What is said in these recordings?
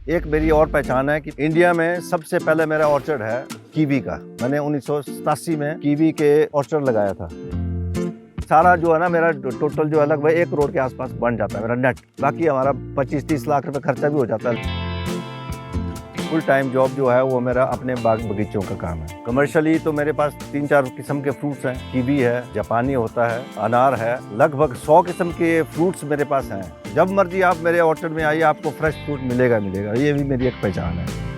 एक मेरी और पहचान है कि इंडिया में सबसे पहले मेरा ऑर्चर्ड है कीवी का। मैंने 1987 में कीवी के ऑर्चर्ड लगाया था। सारा जो है ना मेरा टोटल जो है लगभग 1 करोड़ के आसपास बन जाता है मेरा नेट। बाकी हमारा 25-30 लाख रुपए खर्चा भी हो जाता है। फुल टाइम जॉब जो है वो मेरा अपने बाग बगीचों का काम है। कमर्शियली तो मेरे पास 3-4 किस्म के फ्रूट्स हैं। कीवी है, जापानी होता है, अनार है, लगभग 100 किस्म के फ्रूट्स मेरे पास हैं। जब मर्जी आप मेरे ऑर्चर्ड में आइए, आपको फ्रेश फ्रूट मिलेगा। ये भी मेरी एक पहचान है।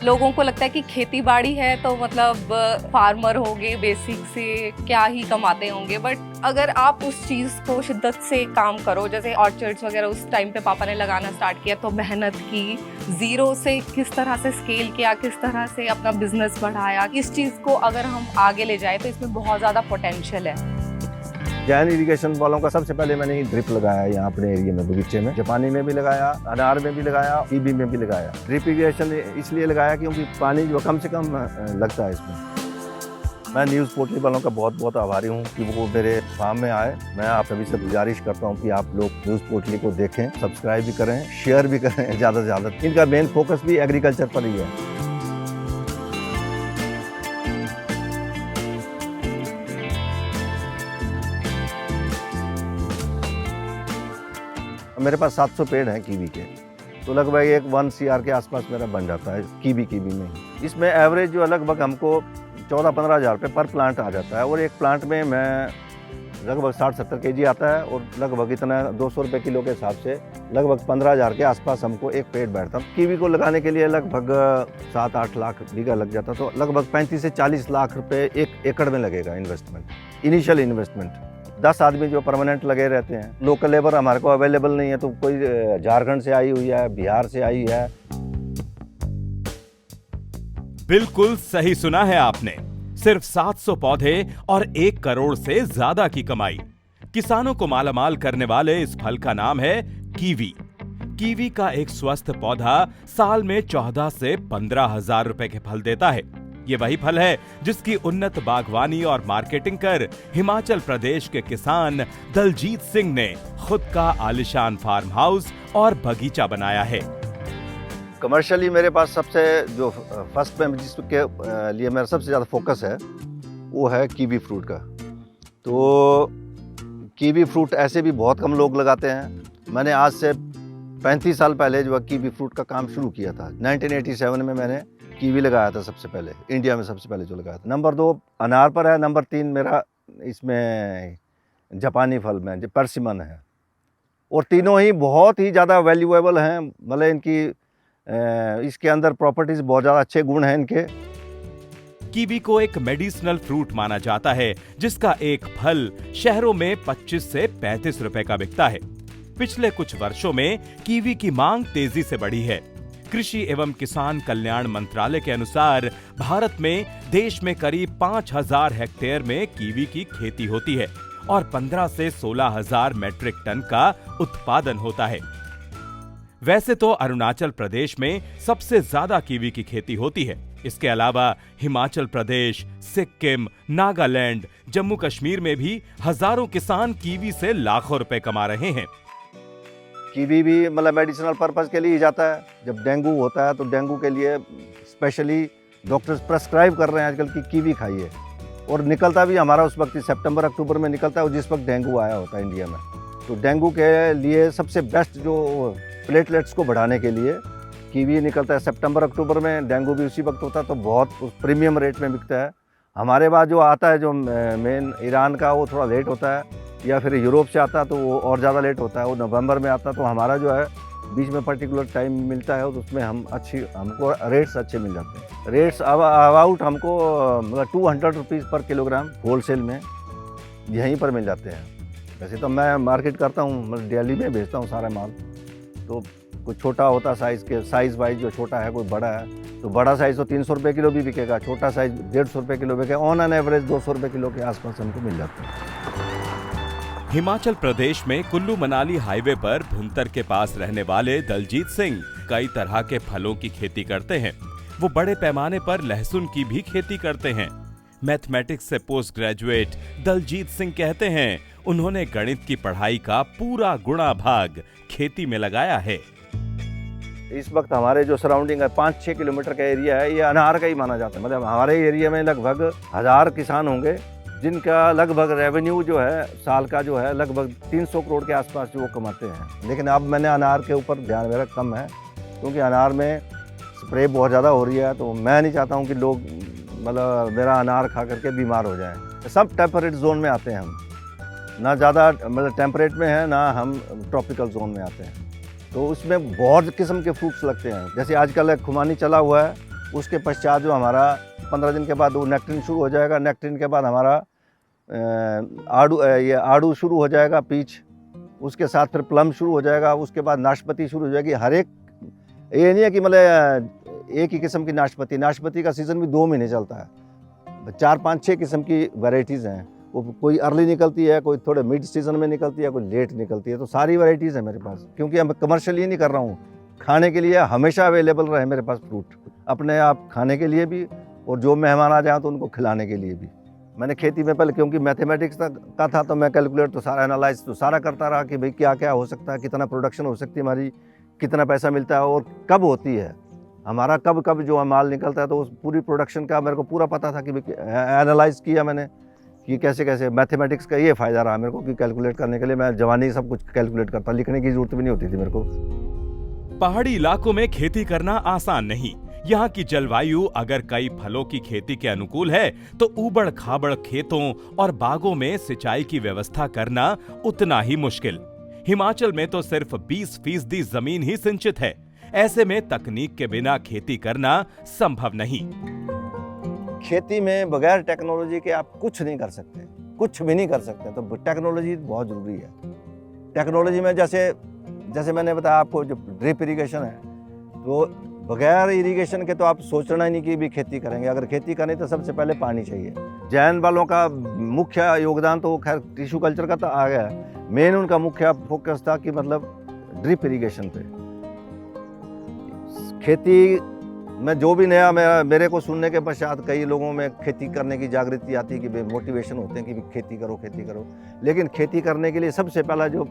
लोगों को लगता है कि खेती बाड़ी है तो मतलब फार्मर होंगे, बेसिक से क्या ही कमाते होंगे, बट अगर आप उस चीज़ को शिद्दत से काम करो, जैसे ऑर्चर्ड्स वगैरह उस टाइम पे पापा ने लगाना स्टार्ट किया, तो मेहनत की, ज़ीरो से किस तरह से स्केल किया, किस तरह से अपना बिजनेस बढ़ाया, इस चीज़ को अगर हम आगे ले जाए तो इसमें बहुत ज़्यादा पोटेंशियल है। जैन इरिगेशन वालों का सबसे पहले मैंने ही ड्रिप लगाया यहाँ अपने एरिया में, बगीचे में। जापानी में भी लगाया, अनार में भी लगाया, कीवी में भी लगाया। ड्रिप इरिगेशन इसलिए लगाया क्योंकि पानी जो कम से कम लगता है इसमें। मैं न्यूज़ पोर्टल वालों का बहुत बहुत आभारी हूँ कि वो मेरे फार्म में आए। मैं आप सभी से गुजारिश करता हूँ कि आप लोग न्यूज़ पोर्टल को देखें, सब्सक्राइब भी करें, शेयर भी करें ज़्यादा से ज़्यादा। इनका मेन फोकस भी एग्रीकल्चर पर ही है। मेरे पास 700 पेड़ हैं कीवी के, तो लगभग एक 1 CR के आसपास मेरा बन जाता है कीवी में ही। इसमें एवरेज जो है लगभग हमको 14-15 हज़ार रुपये पर प्लांट आ जाता है, और एक प्लांट में मैं लगभग 60-70 kg आता है, और लगभग इतना 200 रुपये किलो के हिसाब से लगभग 15 हज़ार के आसपास हमको एक पेड़ बैठता। कीवी को लगाने के लिए लगभग 7-8 लाख बीघा लग जाता, तो लगभग 35 से 40 लाख रुपये 1 एकड़ में लगेगा इन्वेस्टमेंट, इनिशियल इन्वेस्टमेंट। 10 आदमी जो परमानेंट लगे रहते हैं। लोकल लेबर हमारे को अवेलेबल नहीं है, तो कोई झारखंड से आई हुई है, बिहार से आई है। बिल्कुल सही सुना है आपने। सिर्फ 700 पौधे और 1 करोड़ से ज्यादा की कमाई। किसानों को मालामाल करने वाले इस फल का नाम है कीवी। कीवी का एक स्वस्थ पौधा साल में 14 से 15 हजार रुपए के फल देता है। ये वही फल है जिसकी उन्नत बागवानी और मार्केटिंग कर हिमाचल प्रदेश के किसान दलजीत सिंह ने खुद का आलिशान फार्म हाउस और बगीचा बनाया है। कमर्शियली मेरे पास सबसे जो फर्स्ट में जिसके लिए मेरा सबसे ज़्यादा फोकस है वो है कीवी फ्रूट का। तो कीवी फ्रूट ऐसे भी बहुत कम लोग लगाते हैं। मैंने आज से 35 साल पहले जो है कीवी फ्रूट का काम शुरू किया था। 1987 में मैंने कीवी लगाया था सबसे पहले, इंडिया में सबसे पहले जो लगाया था। नंबर 2 अनार पर है, नंबर 3 मेरा इसमें जापानी फल में परसिमन है, और तीनों ही बहुत ही ज़्यादा वैल्यूएबल हैं। मतलब इनकी इसके अंदर प्रॉपर्टीज बहुत ज़्यादा अच्छे गुण हैं इनके। कीवी को एक मेडिसिनल फ्रूट माना जाता है, जिसका एक फल शहरों में 25 से 35 रुपए का बिकता है। पिछले कुछ वर्षों में कीवी की मांग तेजी से बढ़ी है। कृषि एवं किसान कल्याण मंत्रालय के अनुसार भारत में देश में करीब 5000 हेक्टेयर में कीवी की खेती होती है और 15 से 16 हजार मैट्रिक टन का उत्पादन होता है। वैसे तो अरुणाचल प्रदेश में सबसे ज्यादा कीवी की खेती होती है। इसके अलावा हिमाचल प्रदेश, सिक्किम, नागालैंड, जम्मू कश्मीर में भी हजारों किसान कीवी से लाखों रुपए कमा रहे हैं। कीवी भी मतलब मेडिसिनल पर्पस के लिए ही जाता है। जब डेंगू होता है तो डेंगू के लिए स्पेशली डॉक्टर्स प्रेस्क्राइब कर रहे हैं आजकल की कीवी खाइए, और निकलता भी हमारा उस वक्त सितंबर अक्टूबर में निकलता है, जिस वक्त डेंगू आया होता है इंडिया में। तो डेंगू के लिए सबसे बेस्ट जो प्लेटलेट्स को बढ़ाने के लिए कीवी निकलता है सितंबर अक्टूबर में। डेंगू भी उसी वक्त होता है, तो बहुत प्रीमियम रेट में बिकता है। हमारे पास जो आता है जो मेन ईरान का, वो थोड़ा लेट होता है, या फिर यूरोप से आता है तो वो और ज़्यादा लेट होता है, वो नवंबर में आता है। तो हमारा जो है बीच में पर्टिकुलर टाइम मिलता है, तो उसमें हमको रेट्स अच्छे मिल जाते हैं। रेट्स अबाउट हमको मतलब 200 रुपीज़ पर किलोग्राम होलसेल में यहीं पर मिल जाते हैं। वैसे तो मैं मार्केट करता हूँ, मतलब दिल्ली में भेजता हूँ सारा माल। तो कोई छोटा होता साइज़ वाइज जो छोटा है, कोई बड़ा है, तो बड़ा साइज़ तो 300 रुपये किलो भी बिकेगा, छोटा साइज़ 150 रुपये किलो बिकेगा। ऑन एन एवरेज 200 रुपये किलो के आसपास हमको मिल जाता है। हिमाचल प्रदेश में कुल्लू मनाली हाईवे पर भुंतर के पास रहने वाले दलजीत सिंह कई तरह के फलों की खेती करते हैं। वो बड़े पैमाने पर लहसुन की भी खेती करते हैं। मैथमेटिक्स से पोस्ट ग्रेजुएट दलजीत सिंह कहते हैं उन्होंने गणित की पढ़ाई का पूरा गुणा भाग खेती में लगाया है। इस वक्त हमारे जो सराउंडिंग है 5-6 किलोमीटर का एरिया है, ये अनार का ही माना जाता है। मतलब हमारे एरिया में लगभग 1000 किसान होंगे जिनका लगभग रेवेन्यू जो है साल का जो है लगभग 300 करोड़ के आसपास जो वो कमाते हैं। लेकिन अब मैंने अनार के ऊपर ध्यान मेरा कम है, क्योंकि अनार में स्प्रे बहुत ज़्यादा हो रही है, तो मैं नहीं चाहता हूँ कि लोग मतलब मेरा अनार खा करके बीमार हो जाएं। सब टेम्परेट जोन में आते हैं हम, ना ज़्यादा मतलब टेम्परेट में है, ना हम ट्रॉपिकल जोन में आते हैं। तो उसमें बहुत किस्म के फ्रूट्स लगते हैं। जैसे आजकल खुमानी चला हुआ है, उसके पश्चात जो हमारा 15 दिन के बाद वो नेक्ट्रिन शुरू हो जाएगा। नेक्ट्रिन के बाद हमारा ये आड़ू शुरू हो जाएगा, पीच। उसके साथ फिर प्लम शुरू हो जाएगा, उसके बाद नाशपाती शुरू हो जाएगी। हर एक ये नहीं है कि मतलब एक ही किस्म की नाशपाती का सीज़न भी 2 महीने चलता है। 4-5-6 किस्म की वैरायटीज़ हैं। वो कोई अर्ली निकलती है, कोई थोड़े मिड सीज़न में निकलती है, कोई लेट निकलती है। तो सारी वैरायटीज़ है मेरे पास, क्योंकि मैं कमर्शियल ही नहीं कर रहा हूँ। खाने के लिए हमेशा अवेलेबल रहे मेरे पास फ्रूट, अपने आप खाने के लिए भी और जो मेहमान आ जाए तो उनको खिलाने के लिए भी। मैंने खेती में पहले क्योंकि मैथमेटिक्स का था, तो मैं कैलकुलेट तो सारा एनालाइज तो सारा करता रहा कि भाई क्या क्या हो सकता है, कितना प्रोडक्शन हो सकती है हमारी, कितना पैसा मिलता है और कब होती है हमारा, कब कब जो माल निकलता है। तो उस पूरी प्रोडक्शन का मेरे को पूरा पता था कि एनालाइज किया मैंने कि कैसे कैसे। मैथमेटिक्स का ये फ़ायदा रहा मेरे को कि कैलकुलेट करने के लिए मैं जवानी सब कुछ कैलकुलेट करता, लिखने की जरूरत भी नहीं होती थी मेरे को। पहाड़ी इलाकों में खेती करना आसान नहीं। यहाँ की जलवायु अगर कई फलों की खेती के अनुकूल है, तो ऊबड़ खाबड़ खेतों और बागों में सिंचाई की व्यवस्था करना उतना ही मुश्किल। हिमाचल में तो सिर्फ 20% जमीन ही सिंचित है। ऐसे में तकनीक के बिना खेती करना संभव नहीं। खेती में बगैर टेक्नोलॉजी के आप कुछ नहीं कर सकते, कुछ भी नहीं कर सकते। तो टेक्नोलॉजी बहुत ज़रूरी है। टेक्नोलॉजी में जैसे मैंने बताया आपको, जो ड्रिप इरिगेशन है, तो बगैर इरिगेशन के तो आप सोचना ही नहीं कि भी खेती करेंगे। अगर खेती करें तो सबसे पहले पानी चाहिए। जैन वालों का मुख्य योगदान तो खैर टिश्यू कल्चर का तो आ गया है, मेन उनका मुख्य फोकस था कि मतलब ड्रिप इरिगेशन पे। खेती में जो भी नया मेरे को सुनने के पश्चात कई लोगों में खेती करने की जागृति आती है कि मोटिवेशन होते हैं कि खेती करो खेती करो। लेकिन खेती करने के लिए सबसे पहला जो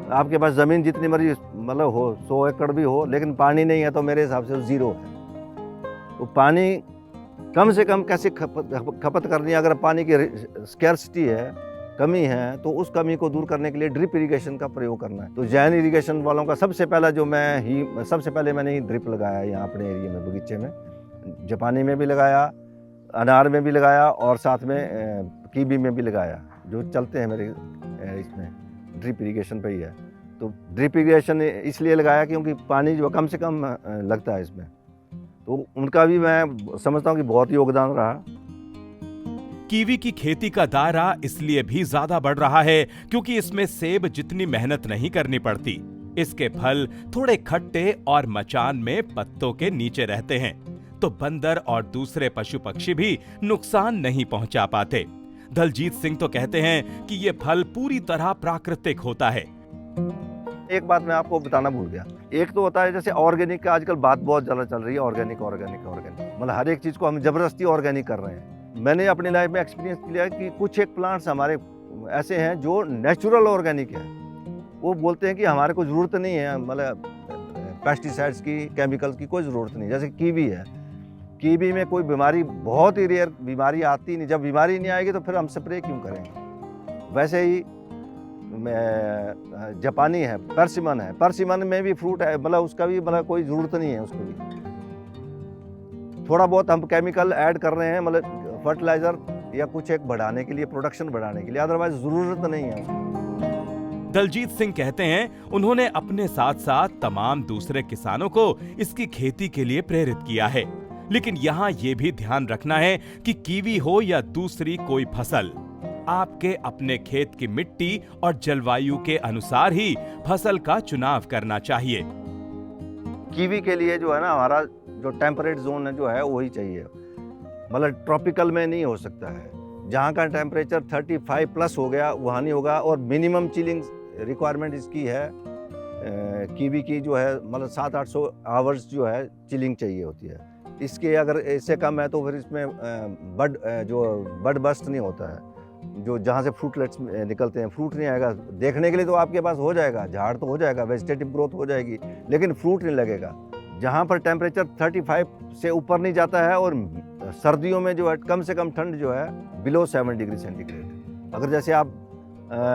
आपके पास ज़मीन जितनी मर्जी मतलब हो, 100 एकड़ भी हो, लेकिन पानी नहीं है तो मेरे हिसाब से ज़ीरो है। तो पानी कम से कम कैसे खपत करनी है। अगर पानी की स्कैर्सिटी है, कमी है, तो उस कमी को दूर करने के लिए ड्रिप इरिगेशन का प्रयोग करना है। तो जैन इरिगेशन वालों का सबसे पहला जो सबसे पहले मैंने ही ड्रिप लगाया है यहाँ अपने एरिया में, बगीचे में। जापानी में भी लगाया, अनार में भी लगाया और साथ में कीवी में भी लगाया, जो चलते हैं मेरे इसमें ड्रिप इरिगेशन पे ही है। तो ड्रिप इरिगेशन इसलिए लगाया क्योंकि पानी जो कम से कम लगता है इसमें। तो उनका भी मैं समझता हूँ कि बहुत योगदान रहा। कीवी की खेती का दायरा इसलिए भी ज्यादा बढ़ रहा है क्योंकि इसमें सेब जितनी मेहनत नहीं करनी पड़ती। इसके फल थोड़े खट्टे और मचान में पत्तों के नीचे रहते हैं, तो बंदर और दूसरे पशु पक्षी भी नुकसान नहीं पहुंचा पाते। दलजीत सिंह तो कहते हैं कि ये फल पूरी तरह प्राकृतिक होता है। एक बात मैं आपको बताना भूल गया, एक तो होता है जैसे ऑर्गेनिक का आजकल बात बहुत ज़्यादा चल रही है, ऑर्गेनिक मतलब हर एक चीज़ को हम जबरदस्ती ऑर्गेनिक कर रहे हैं। मैंने अपनी लाइफ में एक्सपीरियंस किया कि कुछ एक प्लांट्स हमारे ऐसे हैं जो नेचुरल ऑर्गेनिक है। वो बोलते हैं कि हमारे को ज़रूरत नहीं है मतलब पेस्टिसाइड्स की, केमिकल्स की कोई ज़रूरत नहीं। जैसे कीवी है, कीवी में कोई बीमारी, बहुत ही रेयर बीमारी आती नहीं। जब बीमारी नहीं आएगी तो फिर हम स्प्रे क्यों करेंगे। वैसे ही जापानी है, परसिमन है, परसिमन में भी फ्रूट है, मतलब उसका भी मतलब कोई ज़रूरत नहीं है उसको भी। थोड़ा बहुत हम केमिकल ऐड कर रहे हैं, मतलब फर्टिलाइज़र या कुछ एक बढ़ाने के लिए, प्रोडक्शन बढ़ाने के लिए, अदरवाइज ज़रूरत नहीं है। दलजीत सिंह कहते हैं उन्होंने अपने साथ साथ तमाम दूसरे किसानों को इसकी खेती के लिए प्रेरित किया है। लेकिन यहाँ ये भी ध्यान रखना है कि कीवी हो या दूसरी कोई फसल, आपके अपने खेत की मिट्टी और जलवायु के अनुसार ही फसल का चुनाव करना चाहिए। कीवी के लिए जो है ना, हमारा जो टेम्परेट जोन है जो है वही चाहिए, मतलब ट्रॉपिकल में नहीं हो सकता है। जहाँ का टेम्परेचर 35 प्लस हो गया वहाँ नहीं होगा। और मिनिमम चिलिंग रिक्वायरमेंट इसकी है कीवी की जो है, मतलब 700-800 आवर्स जो है चिलिंग चाहिए होती है। इसके अगर इससे कम है तो फिर इसमें बड बस्ट नहीं होता है, जो जहाँ से फ्रूटलेट्स निकलते हैं, फ्रूट नहीं आएगा। देखने के लिए तो आपके पास हो जाएगा, झाड़ तो हो जाएगा, वेजिटेटिव ग्रोथ हो जाएगी, लेकिन फ्रूट नहीं लगेगा। जहाँ पर टेम्परेचर 35 से ऊपर नहीं जाता है, और सर्दियों में जो है कम से कम ठंड जो है बिलो 7 डिग्री सेंटीग्रेड। अगर जैसे आप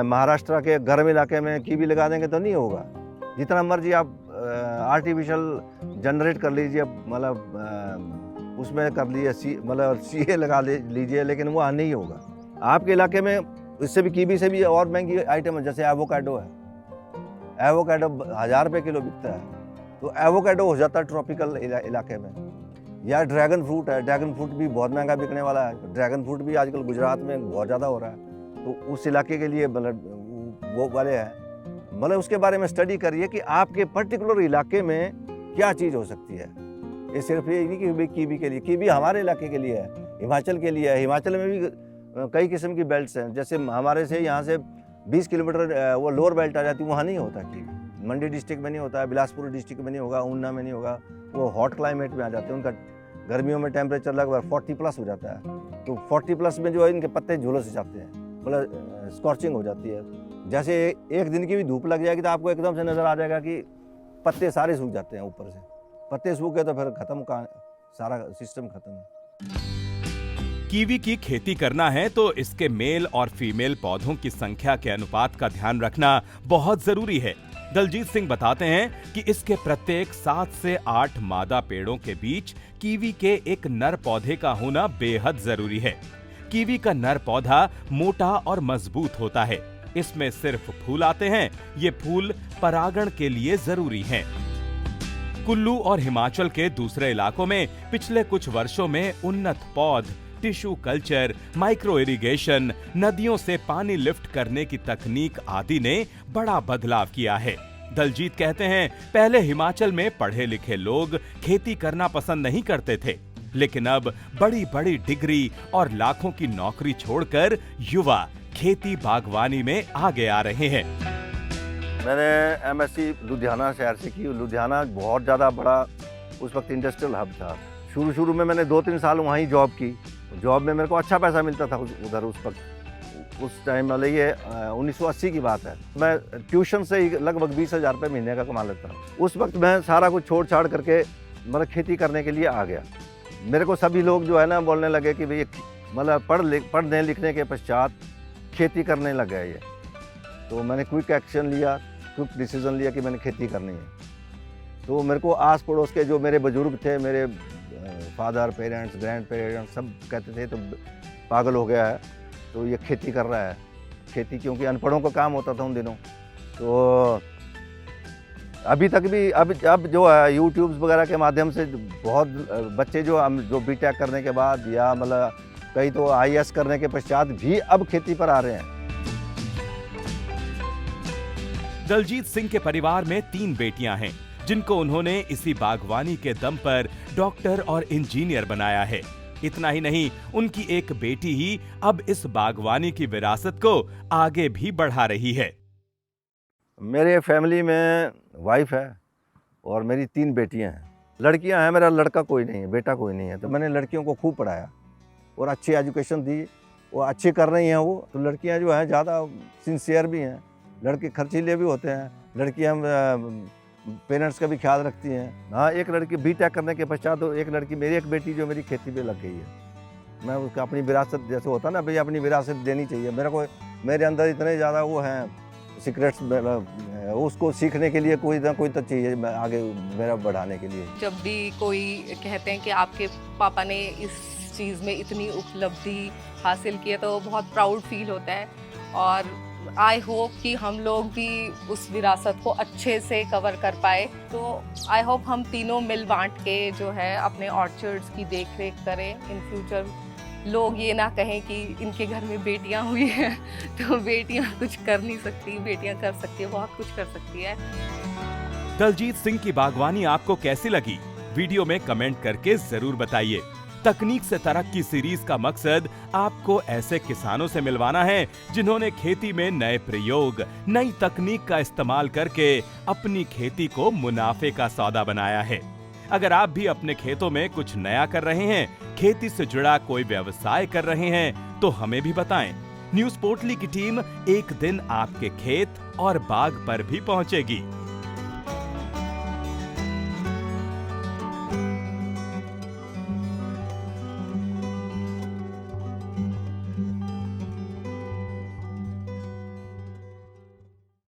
महाराष्ट्र के गर्म इलाके में कीवी लगा देंगे तो नहीं होगा। जितना मर्जी आप आर्टिफिशियल जनरेट कर लीजिए, मतलब उसमें कर लीजिए, मतलब CA लगा लीजिए, लेकिन वो नहीं होगा आपके इलाके में। इससे भी कीवी से भी और महंगी आइटम है, जैसे एवोकाडो है। एवोकाडो 1000 रुपये किलो बिकता है, तो एवोकाडो हो जाता है ट्रॉपिकल इलाके में। या ड्रैगन फ्रूट है, ड्रैगन फ्रूट भी बहुत महंगा बिकने वाला है। ड्रैगन फ्रूट भी आजकल गुजरात में बहुत ज़्यादा हो रहा है, तो उस इलाके के लिए मतलब वो वाले हैं। मतलब उसके बारे में स्टडी करिए कि आपके पर्टिकुलर इलाके में क्या चीज़ हो सकती है। ये सिर्फ ये नहीं कि कीवी के लिए, कीवी हमारे इलाके के लिए है, हिमाचल के लिए है। हिमाचल में भी कई किस्म की बेल्ट्स हैं, जैसे हमारे से यहाँ से 20 किलोमीटर वो लोअर बेल्ट आ जाती है, वहाँ नहीं होता कीवी। मंडी डिस्ट्रिक्ट में नहीं होता है, बिलासपुर डिस्ट्रिक्ट में नहीं होगा, ऊना में नहीं होगा। वो हॉट क्लाइमेट में आ जाते हैं, उनका गर्मियों में टेम्परेचर लगभग 40+ हो जाता है। तो 40+ में जो है इनके पत्ते झुलस जाते हैं, मतलब स्कॉर्चिंग हो जाती है। जैसे एक दिन की भी धूप लग जाएगी तो आपको एकदम से नज़र आ जाएगा कि पत्ते सारे सूख जाते हैं ऊपर से। पत्ते सूख गए तो फिर खत्म का सारा सिस्टम खत्म है। कीवी की खेती करना है तो इसके मेल और फीमेल पौधों की संख्या के अनुपात का ध्यान रखना बहुत जरूरी है। दलजीत सिंह बताते हैं कि इसके प्रत्येक 7 से 8 मादा पेड़ों के बीच कीवी के एक नर पौधे का होना बेहद जरूरी है। कीवी का नर पौधा मोटा और मजबूत होता है। इसमें सिर्फ फूल आते हैं। ये फूल परागण के लिए जरूरी हैं। कुल्लू और हिमाचल के दूसरे इलाकों में पिछले कुछ वर्षों में उन्नत पौध, टिश्यू कल्चर, माइक्रो इरिगेशन, नदियों से पानी लिफ्ट करने की तकनीक आदि ने बड़ा बदलाव किया है। दलजीत कहते हैं, पहले हिमाचल में पढ़े लिखे लोग खेती करना पसंद नहीं करते थे, लेकिन अब बड़ी बड़ी डिग्री और लाखों की नौकरी छोड़कर युवा खेती बागवानी में आगे आ रहे हैं। मैंने MSc लुधियाना शहर से की। लुधियाना बहुत ज़्यादा बड़ा उस वक्त इंडस्ट्रियल हब था। शुरू में मैंने 2-3 साल वहीं जॉब की। जॉब में मेरे को अच्छा पैसा मिलता था उधर उस वक्त। उस टाइम मतलब ये 1980 की बात है। मैं ट्यूशन से ही लगभग 20,000 रुपये महीने का कमा लेता था। उस वक्त मैं सारा कुछ छोड़ छाड़ करके मतलब खेती करने के लिए आ गया। मेरे को सभी लोग जो है ना बोलने लगे कि भाई मतलब पढ़ने लिखने के पश्चात खेती करने लग गए ये। तो मैंने क्विक एक्शन लिया, क्विक डिसीजन लिया कि मैंने खेती करनी है। तो मेरे को आस पड़ोस के जो मेरे बुजुर्ग थे, मेरे फादर, पेरेंट्स, ग्रैंड पेरेंट्स सब कहते थे तो पागल हो गया है, तो ये खेती कर रहा है। खेती क्योंकि अनपढ़ों का काम होता था उन दिनों। तो अभी तक भी अब जो है यूट्यूब्स वगैरह के माध्यम से बहुत बच्चे जो बीटेक करने के बाद या मतलब कई तो IAS करने के पश्चात भी अब खेती पर आ रहे हैं। दलजीत सिंह के परिवार में 3 बेटियां हैं, जिनको उन्होंने इसी बागवानी के दम पर डॉक्टर और इंजीनियर बनाया है। इतना ही नहीं, उनकी एक बेटी ही अब इस बागवानी की विरासत को आगे भी बढ़ा रही है। मेरे फैमिली में वाइफ है और मेरी 3 बेटियां हैं। लड़कियां हैं, मेरा लड़का कोई नहीं है, बेटा कोई नहीं है। तो मैंने लड़कियों को खूब पढ़ाया और अच्छी एजुकेशन दी। वो अच्छी कर रही हैं वो। तो लड़कियां जो हैं ज़्यादा सिंसियर भी हैं, लड़के खर्चीले भी होते हैं। लड़कियां पेरेंट्स का भी ख्याल रखती हैं। हाँ, एक लड़की बीटेक करने के पश्चात तो एक लड़की मेरी एक बेटी जो मेरी खेती पे लग गई है। मैं उसका अपनी विरासत जैसे होता ना भाई, अपनी विरासत देनी चाहिए। मेरे अंदर इतने ज़्यादा वो हैं सीक्रेट्स, उसको सीखने के लिए कोई ना कोई तो चाहिए आगे मेरा बढ़ाने के लिए। जब भी कोई कहते हैं कि आपके पापा ने इस चीज़ में इतनी उपलब्धि हासिल की है तो बहुत प्राउड फील होता है। और आई होप कि हम लोग भी उस विरासत को अच्छे से कवर कर पाए। तो आई होप हम तीनों मिल बांट के जो है अपने ऑर्चर्ड्स की देख रेख करें। इन फ्यूचर लोग ये ना कहें कि इनके घर में बेटियां हुई हैं तो बेटियां कुछ कर नहीं सकती। बेटियां कर सकती है, बहुत कुछ कर सकती है। दलजीत सिंह की बागवानी आपको कैसी लगी? वीडियो में कमेंट करके जरूर बताइए। तकनीक से तरक्की सीरीज का मकसद आपको ऐसे किसानों से मिलवाना है जिन्होंने खेती में नए प्रयोग, नई तकनीक का इस्तेमाल करके अपनी खेती को मुनाफे का सौदा बनाया है। अगर आप भी अपने खेतों में कुछ नया कर रहे हैं, खेती से जुड़ा कोई व्यवसाय कर रहे हैं, तो हमें भी बताएं। न्यूज़ पोर्टली की टीम एक दिन आपके खेत और बाग पर भी पहुंचेगी।